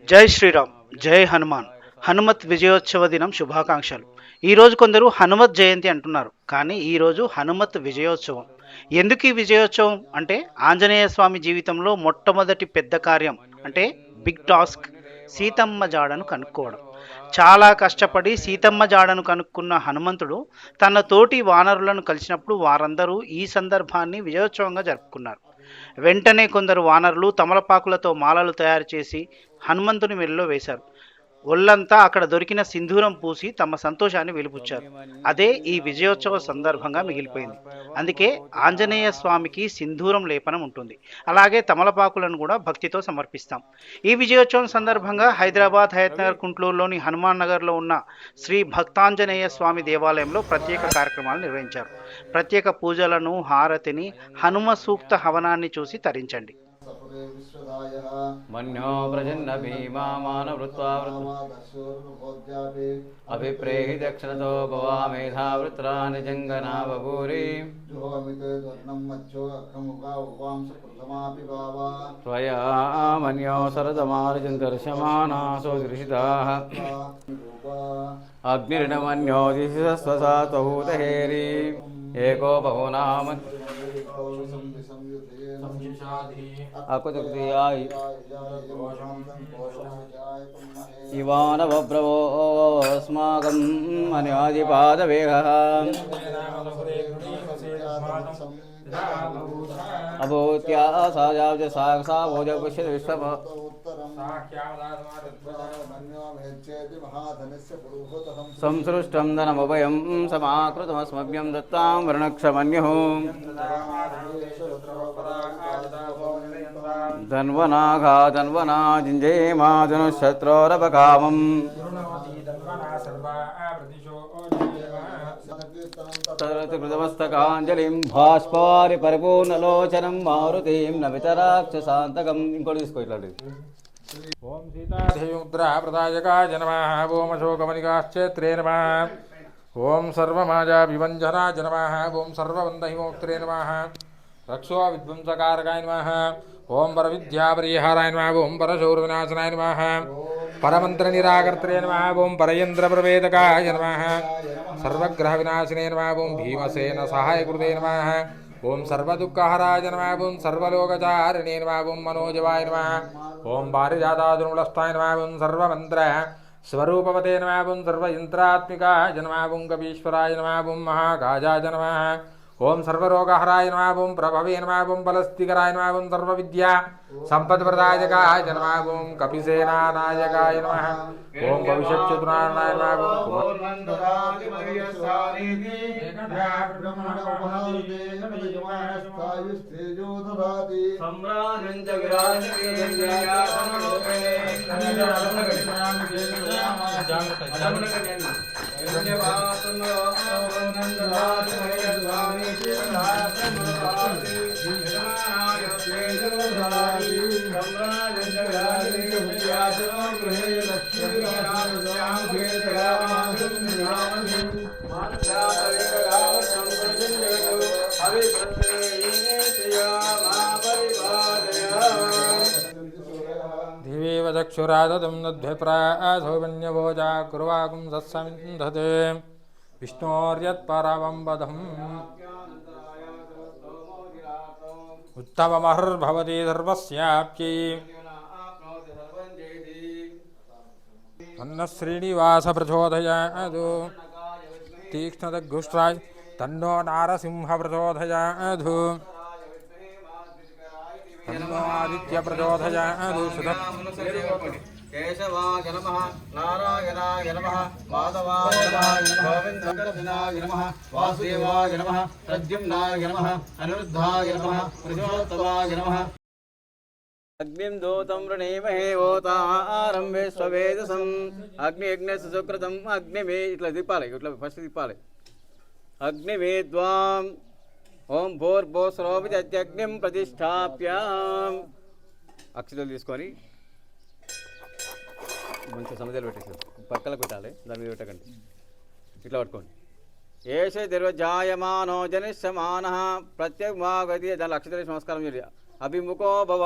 జై శ్రీరామ్, జై హనుమాన్. హనుమత్ విజయోత్సవ దినం శుభాకాంక్షలు. ఈరోజు కొందరు హనుమత్ జయంతి అంటున్నారు, కానీ ఈరోజు హనుమత్ విజయోత్సవం. ఎందుకు ఈ విజయోత్సవం అంటే, ఆంజనేయ స్వామి జీవితంలో మొట్టమొదటి పెద్ద కార్యం అంటే బిగ్ టాస్క్, సీతమ్మ జాడను కనుక్కోవడం. చాలా కష్టపడి సీతమ్మ జాడను కనుక్కున్న హనుమంతుడు తన తోటి వానరులను కలిసినప్పుడు వారందరూ ఈ సందర్భాన్ని విజయోత్సవంగా జరుపుకున్నారు. వెంటనే కొందరు వానరులు తమలపాకులతో మాలలు తయారు చేసి హనుమంతుని మెడలో వేశారు. ఒళ్ళంతా అక్కడ దొరికిన సింధూరం పూసి తమ సంతోషాన్ని వెలిపుచ్చారు. అదే ఈ విజయోత్సవ సందర్భంగా మిగిలిపోయింది. అందుకే ఆంజనేయ స్వామికి సింధూరం లేపనం ఉంటుంది. అలాగే తమలపాకులను కూడా భక్తితో సమర్పిస్తాం. ఈ విజయోత్సవం సందర్భంగా హైదరాబాద్ హయత్ నగర్ కుంట్లూరులోని హనుమాన్ నగర్లో ఉన్న శ్రీ భక్తాంజనేయ స్వామి దేవాలయంలో ప్రత్యేక కార్యక్రమాలు నిర్వహించారు. ప్రత్యేక పూజలను, హారతిని, హనుమ సూక్త హవనాన్ని చూసి తరించండి. मन्यो प्रजन्न भीमा मानवृत्वा अभिप्रेहि दक्षिणतो भवा मेधावृत्राणि जङ्गना बभूरि त्वया मन्यो सरदमार्जन्तर्शमानासो दृशिताः अग्निर्नमन्यो दिशस्वसा त्वहूतहेरि एको बहुनाम अकुतुक्तियाय इवानवब्रवोऽस्माकम् अन्यादिपादवेगः अभूत्या साजाब्ज साक्षा भोजपुष्यति विश्वम संसृष्टं धनमुभयं समाकृतमस्मभ्यं दत्तां वृणक्षमन्युः धन्वनाघा धन्वना जिञ्जेमाधनुशत्रोरपकामम् कृतमस्तकाञ्जलिं भास्पारि परिपूर्णलोचनं मारुतिं नमितराक्षसान्तकम् इंकोటి తీసుకో ఇట్లాంటిది. ओम सीतादेव्युद्रा प्रदायकाय नमः। ओम अशोकमणिकाश्चेत्रे नमः। ओम सर्वमाजाभिवञ्जनाय नमः। ओम सर्वबन्धहिमोक्त्रे नमः। रक्षो विध्वंसकारकाय नमः। ओम परविद्यापरिहाराय नमः। ओम परशौर्यविनाशनाय नमः। परमन्त्रनिराकर्त्रे नमः। ओम परयन्त्रप्रवेदकाय नमः। सर्वग्रहविनाशिने नमः। ओम भीमसेन सहायकृते नमः। ओम सर्वदुःखहराय नमः। ओम सर्वलोकचारिणे नमः। ओम मनोजवाय नमः। ओम पारिजातादुर्मलस्थाय नमः। ओम सर्वमन्त्र स्वरूपवते नमः। ओम सर्वयन्त्रात्मिकाय नमः। ओम कपीश्वराय नमः। ओम महाकाजाय नमः। ओम सर्वरोगहराय नमः। ओम प्रभवे नमः। ओम बलस्तिकराय नमः। ओम सर्वविद्या सम्पत्प्रदायकाय नमः। ओम कपिसेनानायकाय नमः। ओम भविष्यच्चतुराय नमः। दिवेव चक्षुरादतं नद्भिप्रासौवन्यभोजा कुर्वाकुं सत्समिन्धते विष्णोर्यत्परमं पदम् उत्तममहर्भवति सर्वस्याप्यै तन्नः श्रीनिवासप्रचोदयात् तीक्ष्णदग्गुष्ट्राय तन्नो नारसिंहप्रचोदयात् तन्नो आदित्यप्रचोदयात् केशवाय नमः। नारायणाय नमः। माधवाय नमः। गोविन्दनाय नमः। वासुदेवाय नमः। प्रद्युम्नाय नमः। अनिरुद्धाय नमः। पुरुषोत्तमाय नमः। अग्निं दूतं वृणीमहे ओतारं विश्ववेदसम् अग्नियज्ञस्य सुकृतम् अग्निमे इట్లా తిప్పాలి ఇట్లా ఫస్ట్ తిప్పాలి अग्निमेद्वां ఓం భూర్భువస్సురోభిజత్యగ్నిం ప్రతిష్టాప్య అక్షతలు తీసుకొని మంచి సముద్రాలు పెట్టేసారు పక్కలకు పెట్టాలి దాని మీద పెట్టకండి ఇట్లా పట్టుకోండి ఏష దిర్వజాయమానో జనిష్యమానః ప్రత్యేక దాని అక్షతలు నమస్కారం చేయాలి अभिमुखो भव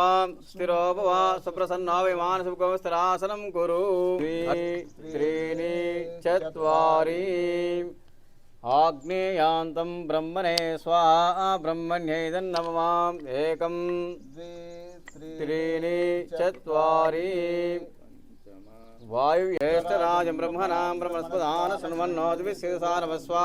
स्थिरो भव सुप्रसन्नो विमानसुखो स्थिरासनं कुरु त्रीणि चत्वारि आग्नेयान्तं ब्रह्मणे स्वाहा ब्रह्मण्यैदन्नमः एकं त्रीणि चत्वारि वायु ज्येष्ठराजं ब्रह्मणां ब्रह्मस्पदान शृण्वन्नोद्विशेषानवस्वा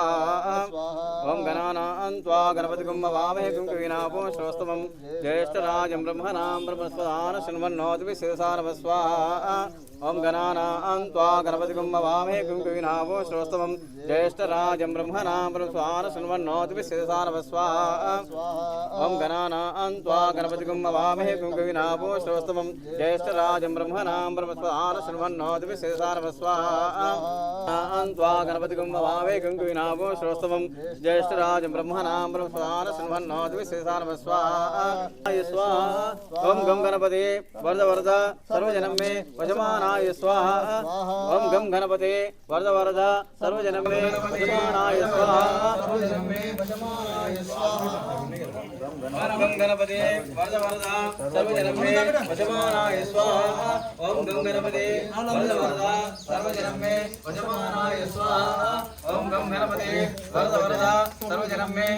ओं गणानां त्वा गणपतिगुं भवामहे गुं कविनापो श्रोस्तमं ज्येष्ठराजं ब्रह्मणां ब्रह्मस्पदान शृण्वन्नोद्विशेषानवस्वा ओं गणानां त्वा गणपतिगुं भवामहे गुं कविनापो श्रोस्तमं ज्येष्ठराजं ब्रह्मणां ब्रह्मस्पदान शृण्वन्नोद्विशेषानवस्वा ओं गणानां त्वा गणपतिगुं भवामहे गुं कविनापो श्रोस्तमं ज्येष्ठराजं ब्रह्मणां ब्रह्मस्पदान शृण्वन्नो त्वा गणपतिगुं भवामहे गुं कविनापो श्रोस्तमं ज्येष्ठराजं ब्रह्मणां ब्रह्मस्पदान शृण्वन्नो स्वाहा ओं गं गणपते वरद वरद सर्वजनं मे वशमानाय स्वाहा ओं गं गणपते वरद वरद सर्वजनं मे वशमानाय स्वाहा गं गणपते वरद वरद सर्वजनं मे वशमानाय स्वाहा ओं गं गणपते वरद वरद सर्वजनं मे वशमानाय स्वाहा ओं गं गणपते वरद वरद सर्वजनं मे